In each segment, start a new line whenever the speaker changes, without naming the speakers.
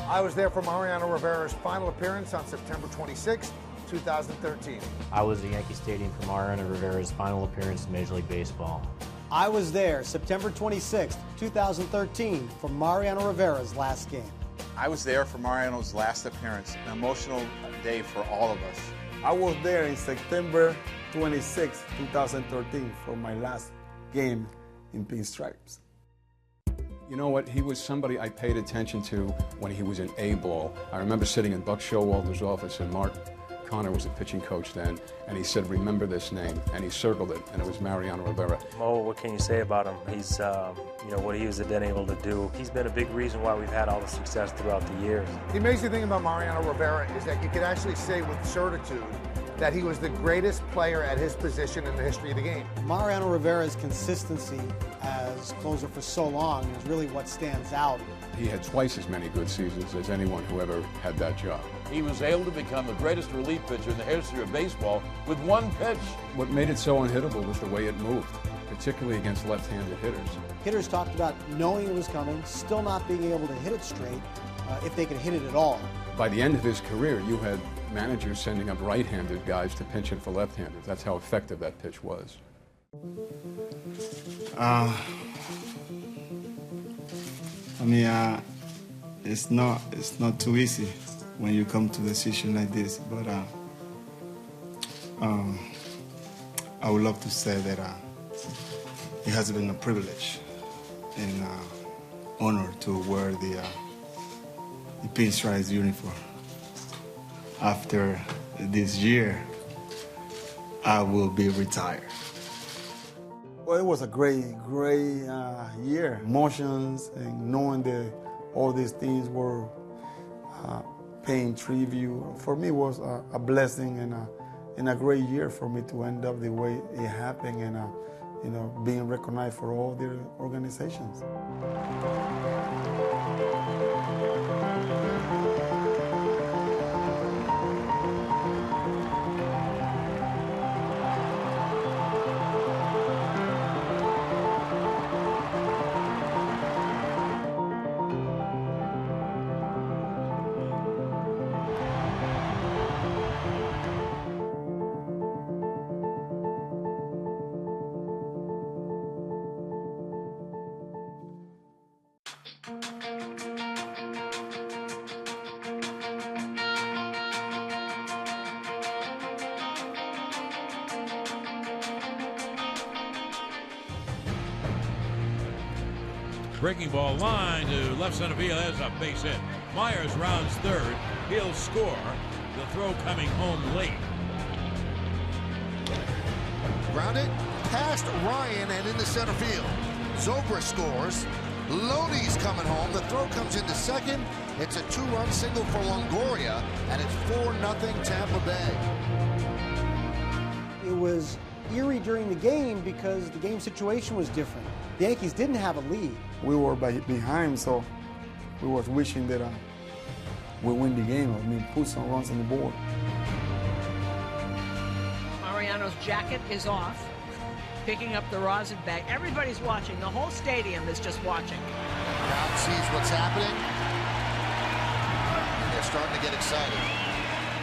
I was there for Mariano Rivera's final appearance on September 26, 2013.
I was at Yankee Stadium for Mariano Rivera's final appearance in Major League Baseball.
I was there September 26, 2013 for Mariano Rivera's last game.
I was there for Mariano's last appearance, an emotional day for all of us.
I was there in September 26, 2013 for my last game in pinstripes.
You know what? He was somebody I paid attention to when he was in A-ball. I remember sitting in Buck Showalter's office, and Mark Connor was the pitching coach then, and he said, remember this name, and he circled it, and it was Mariano Rivera.
Mo, what can you say about him? He's, what he has been able to do. He's been a big reason why we've had all the success throughout the years.
The amazing thing about Mariano Rivera is that you can actually say with certitude that he was the greatest player at his position in the history of the game.
Mariano Rivera's consistency as closer for so long is really what stands out.
He had twice as many good seasons as anyone who ever had that job.
He was able to become the greatest relief pitcher in the history of baseball with one pitch.
What made it so unhittable was the way it moved, particularly against left-handed hitters.
Hitters talked about knowing it was coming, still not being able to hit it straight, if they could hit it at all.
By the end of his career, you had managers sending up right-handed guys to pinch in for left-handers. That's how effective that pitch was.
It's not too easy when you come to a decision like this, but I would love to say that it has been a privilege and honor to wear the pinstripes uniform. After this year, I will be retired. Well, it was a great year. Emotions and knowing that all these things were paying tribute. For me, it was a blessing and a great year for me to end up the way it happened and being recognized for all the organizations.
Breaking ball line to left center field. That's a base hit. Myers rounds third. He'll score. The throw coming home late.
Grounded past Ryan and into center field. Zobrist scores. Loney's coming home. The throw comes into second. It's a two-run single for Longoria, and it's 4-0 Tampa Bay.
It was eerie during the game because the game situation was different. The Yankees didn't have a lead.
We were behind, so we was wishing that we win the game. Put some runs on the board.
Mariano's jacket is off, picking up the rosin bag. Everybody's watching. The whole stadium is just watching.
The crowd sees what's happening, and they're starting to get excited.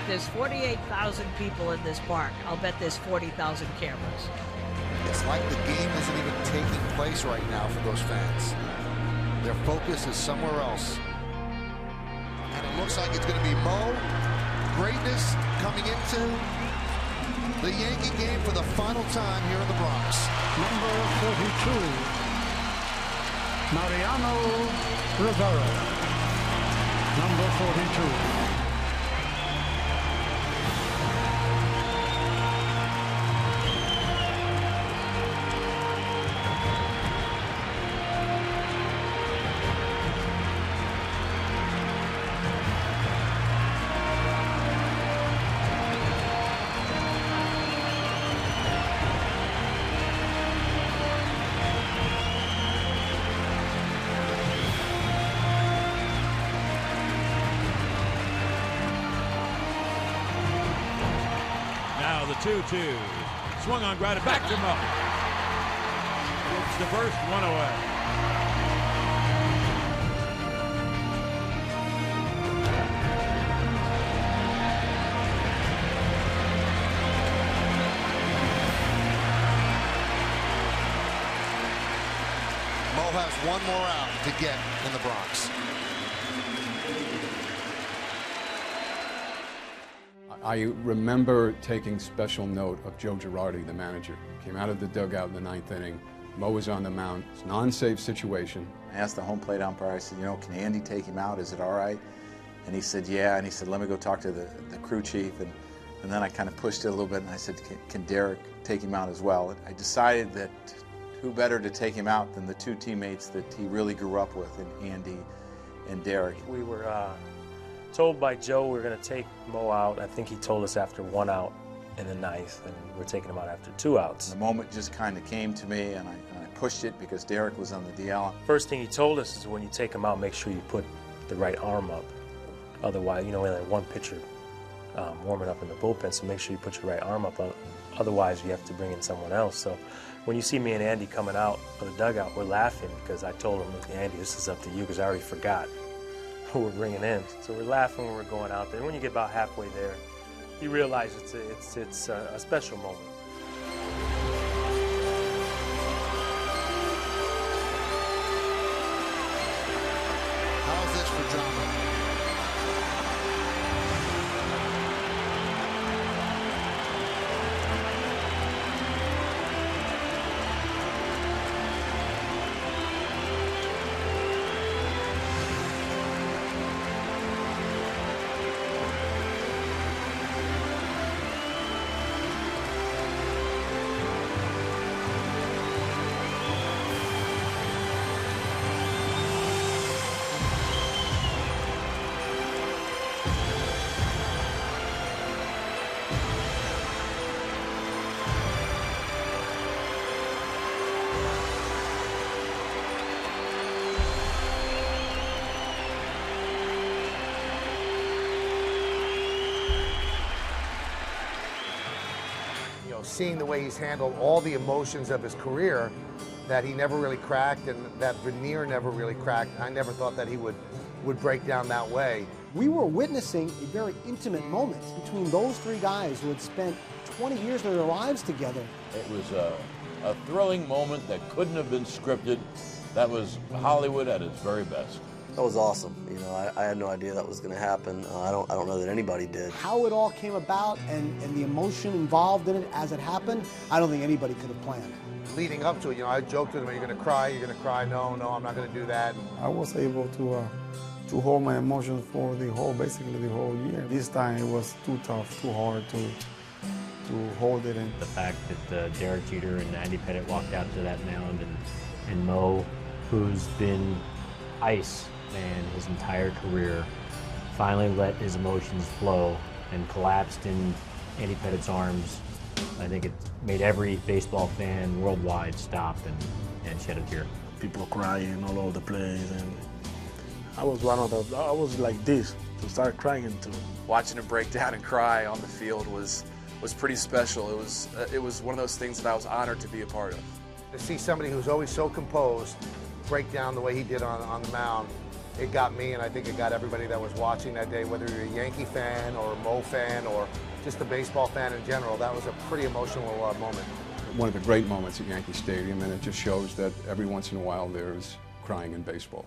There's 48,000 people in this park. I'll bet there's 40,000 cameras.
It's like the game isn't even taking place right now for those fans. Their focus is somewhere else. And it looks like it's going to be Mo. Greatness coming into the Yankee game for the final time here in the Bronx.
Number 42, Mariano Rivera. Number 42.
The 2-2. Swung on, grounded back to Mo. It's the first, one away.
has one more out to get in the Bronx.
I remember taking special note of Joe Girardi, the manager. Came out of the dugout in the 9th inning. Mo was on the mound. It's an unsafe situation.
I asked the home plate umpire, I said, can Andy take him out? Is it all right? And he said, yeah. And he said, let me go talk to the crew chief. And then I kind of pushed it a little bit, and I said, can Derek take him out as well? And I decided that who better to take him out than the two teammates that he really grew up with, in Andy and Derek.
We were told by Joe we were going to take Mo out. I think he told us after 1 out in the 9th, and we're taking him out after 2 outs.
The moment just kind of came to me, and I pushed it because Derek was on the DL.
First thing he told us is when you take him out, make sure you put the right arm up. Otherwise, we only had one pitcher warming up in the bullpen, so make sure you put your right arm up. Otherwise, you have to bring in someone else. So when you see me and Andy coming out of the dugout, we're laughing because I told him, look, Andy, this is up to you because I already forgot who we're bringing in. So we're laughing when we're going out there. And when you get about halfway there, you realize it's a special moment.
How's this for drama?
Seeing the way he's handled all the emotions of his career, that he never really cracked and that veneer never really cracked. I never thought that he would break down that way.
We were witnessing a very intimate moment between those three guys who had spent 20 years of their lives together.
It was a thrilling moment that couldn't have been scripted. That was Hollywood at its very best.
That was awesome. I had no idea that was going to happen. I don't know that anybody did.
How it all came about and the emotion involved in it as it happened, I don't think anybody could have planned.
Leading up to it, I joked with him, are you going to cry? You're going to cry? No, I'm not going to do that.
I was able to hold my emotions for basically the whole year. This time it was too tough, too hard to hold it in.
The fact that Derek Jeter and Andy Pettitte walked out to that mound and Mo, who's been ice man his entire career, finally let his emotions flow and collapsed in Andy Pettitte's arms. I think it made every baseball fan worldwide stop and shed a tear.
People crying all over the place, and I was I was like this, to start crying too.
Watching him break down and cry on the field was pretty special. It was one of those things that I was honored to be a part of.
To see somebody who's always so composed break down the way he did on the mound, it got me, and I think it got everybody that was watching that day, whether you're a Yankee fan or a Mo fan or just a baseball fan in general. That was a pretty emotional moment.
One of the great moments at Yankee Stadium, and it just shows that every once in a while there's crying in baseball.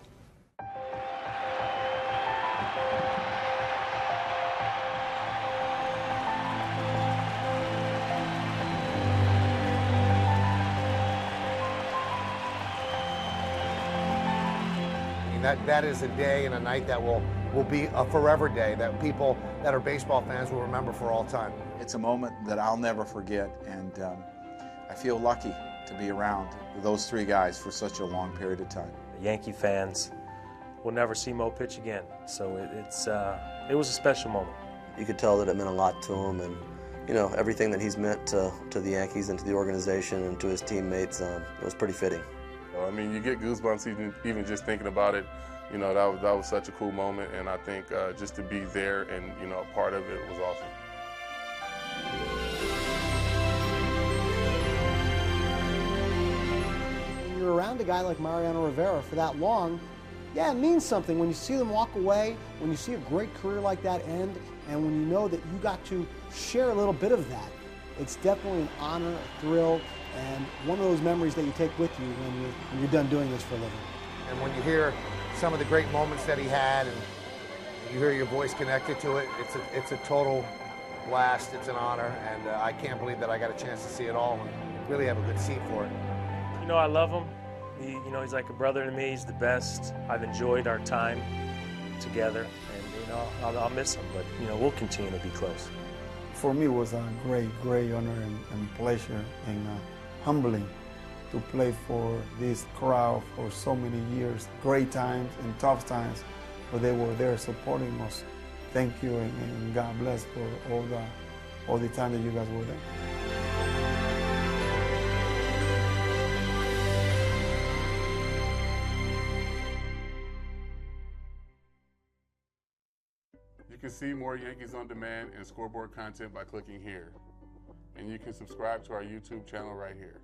That is a day and a night that will be a forever day that people that are baseball fans will remember for all time.
It's a moment that I'll never forget, and I feel lucky to be around those three guys for such a long period of time.
The Yankee fans will never see Mo pitch again, so it was a special moment.
You could tell that it meant a lot to him, and everything that he's meant to the Yankees and to the organization and to his teammates, it was pretty fitting.
I mean, you get goosebumps even just thinking about it. That was such a cool moment, and I think just to be there and a part of it was awesome.
When you're around a guy like Mariano Rivera for that long, yeah, it means something when you see them walk away, when you see a great career like that end, and when you know that you got to share a little bit of that. It's definitely an honor, a thrill, and one of those memories that you take with you when you're done doing this for a living.
And when you hear some of the great moments that he had, and you hear your voice connected to it, it's a total blast. It's an honor, and I can't believe that I got a chance to see it all and really have a good seat for it.
You know, I love him. He's like a brother to me. He's the best. I've enjoyed our time together, and I'll miss him, but we'll continue to be close.
For me, it was a great honor and pleasure and humbling to play for this crowd for so many years. Great times and tough times, but they were there supporting us. Thank you, and God bless for all the time that you guys were there.
You can see more Yankees On Demand and scoreboard content by clicking here. And you can subscribe to our YouTube channel right here.